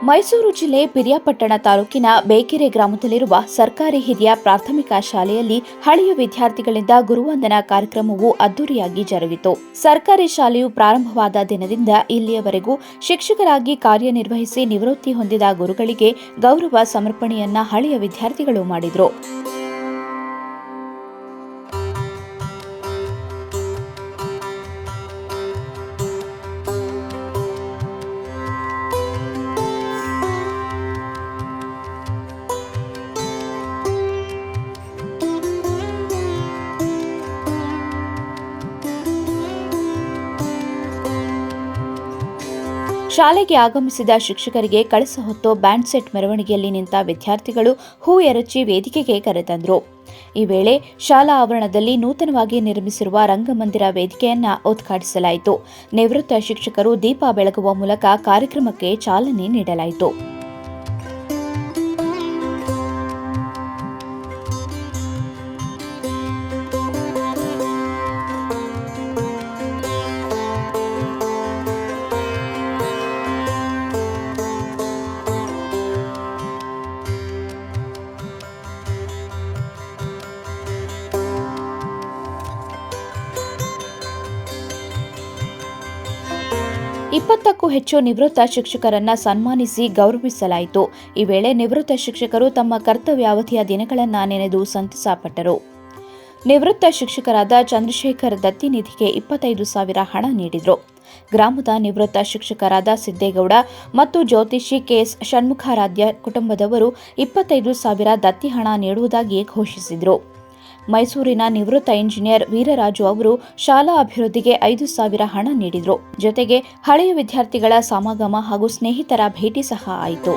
ಮೈಸೂರು ಜಿಲ್ಲೆ ಪಿರಿಯಾಪಟ್ಟಣ ತಾಲೂಕಿನ ಬೇಕೆರೆ ಗ್ರಾಮದಲ್ಲಿರುವ ಸರ್ಕಾರಿ ಹಿರಿಯ ಪ್ರಾಥಮಿಕ ಶಾಲೆಯಲ್ಲಿ ಹಳೆಯ ವಿದ್ಯಾರ್ಥಿಗಳಿಂದ ಗುರುವಂದನಾ ಕಾರ್ಯಕ್ರಮವು ಅದ್ದೂರಿಯಾಗಿ ಜರುಗಿತು. ಸರ್ಕಾರಿ ಶಾಲೆಯು ಪ್ರಾರಂಭವಾದ ದಿನದಿಂದ ಇಲ್ಲಿಯವರೆಗೂ ಶಿಕ್ಷಕರಾಗಿ ಕಾರ್ಯನಿರ್ವಹಿಸಿ ನಿವೃತ್ತಿ ಹೊಂದಿದ ಗುರುಗಳಿಗೆ ಗೌರವ ಸಮರ್ಪಣೆಯನ್ನ ಹಳೆಯ ವಿದ್ಯಾರ್ಥಿಗಳು ಮಾಡಿದರು. ಶಾಲೆಗೆ ಆಗಮಿಸಿದ ಶಿಕ್ಷಕರಿಗೆ ಕಳಸ ಹೊತ್ತು ಬ್ಯಾಂಡ್ ಸೆಟ್ ಮೆರವಣಿಗೆಯಲ್ಲಿ ನಿಂತ ವಿದ್ಯಾರ್ಥಿಗಳು ಹೂ ಎರಚಿ ವೇದಿಕೆಗೆ ಕರೆತಂದರು. ಈ ವೇಳೆ ಶಾಲಾ ಆವರಣದಲ್ಲಿ ನೂತನವಾಗಿ ನಿರ್ಮಿಸಿರುವ ರಂಗಮಂದಿರ ವೇದಿಕೆಯನ್ನ ಉದ್ಘಾಟಿಸಲಾಯಿತು. ನಿವೃತ್ತ ಶಿಕ್ಷಕರು ದೀಪ ಬೆಳಗುವ ಮೂಲಕ ಕಾರ್ಯಕ್ರಮಕ್ಕೆ ಚಾಲನೆ ನೀಡಲಾಯಿತು. ಕ್ಕೂ ಹೆಚ್ಚು ನಿವೃತ್ತ ಶಿಕ್ಷಕರನ್ನ ಸನ್ಮಾನಿಸಿ ಗೌರವಿಸಲಾಯಿತು. ಈ ವೇಳೆ ನಿವೃತ್ತ ಶಿಕ್ಷಕರು ತಮ್ಮ ಕರ್ತವ್ಯಾವಧಿಯ ದಿನಗಳನ್ನು ನೆನೆದು ಸಂತಸಪಟ್ಟರು. ನಿವೃತ್ತ ಶಿಕ್ಷಕರಾದ ಚಂದ್ರಶೇಖರ್ ದತ್ತಿ ನಿಧಿಗೆ 25,000 ಹಣ ನೀಡಿದರು. ಗ್ರಾಮದ ನಿವೃತ್ತ ಶಿಕ್ಷಕರಾದ ಸಿದ್ದೇಗೌಡ ಮತ್ತು ಜ್ಯೋತಿಷಿ ಕೆಎಸ್ ಷಣ್ಮುಖಾರಾಧ್ಯ ಕುಟುಂಬದವರು 25,000 ದತ್ತಿ ಹಣ ನೀಡುವುದಾಗಿ ಘೋಷಿಸಿದರು. ಮೈಸೂರಿನ ನಿವೃತ್ತ ಇಂಜಿನಿಯರ್ ವೀರರಾಜು ಅವರು ಶಾಲಾ ಅಭಿವೃದ್ಧಿಗೆ 5,000 ಹಣ ನೀಡಿದರು. ಜೊತೆಗೆ ಹಳೆಯ ವಿದ್ಯಾರ್ಥಿಗಳ ಸಮಾಗಮ ಹಾಗೂ ಸ್ನೇಹಿತರ ಭೇಟಿ ಸಹ ಆಯಿತು.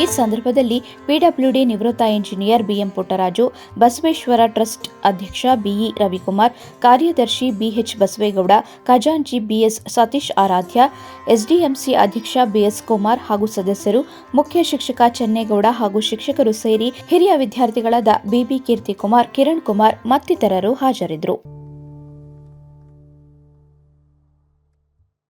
ಈ ಸಂದರ್ಭದಲ್ಲಿ ಪಿಡಬ್ಲ್ಯೂಡಿ ನಿವೃತ್ತ engineer BM Puttaraju, Basaveshwara trust ಅಧ್ಯಕ್ಷ ಬಿಇ ರವಿಕುಮಾರ್, ಕಾರ್ಯದರ್ಶಿ ಬಿಎಚ್ ಬಸವೇಗೌಡ, ಖಜಾಂಚಿ ಬಿಎಸ್ ಸತೀಶ್ ಆರಾಧ್ಯ, ಎಸ್ಡಿಎಂಸಿ ಅಧ್ಯಕ್ಷ ಬಿಎಸ್ ಕುಮಾರ್ ಹಾಗೂ ಸದಸ್ಯರು, ಮುಖ್ಯ ಶಿಕ್ಷಕ ಚೆನ್ನೇಗೌಡ ಹಾಗೂ ಶಿಕ್ಷಕರು ಸೇರಿ ಹಿರಿಯ ವಿದ್ಯಾರ್ಥಿಗಳಾದ ಬಿಬಿ ಕೀರ್ತಿಕುಮಾರ್, ಕಿರಣ್ ಕುಮಾರ್ ಮತ್ತಿತರರು ಹಾಜರಿದ್ದರು.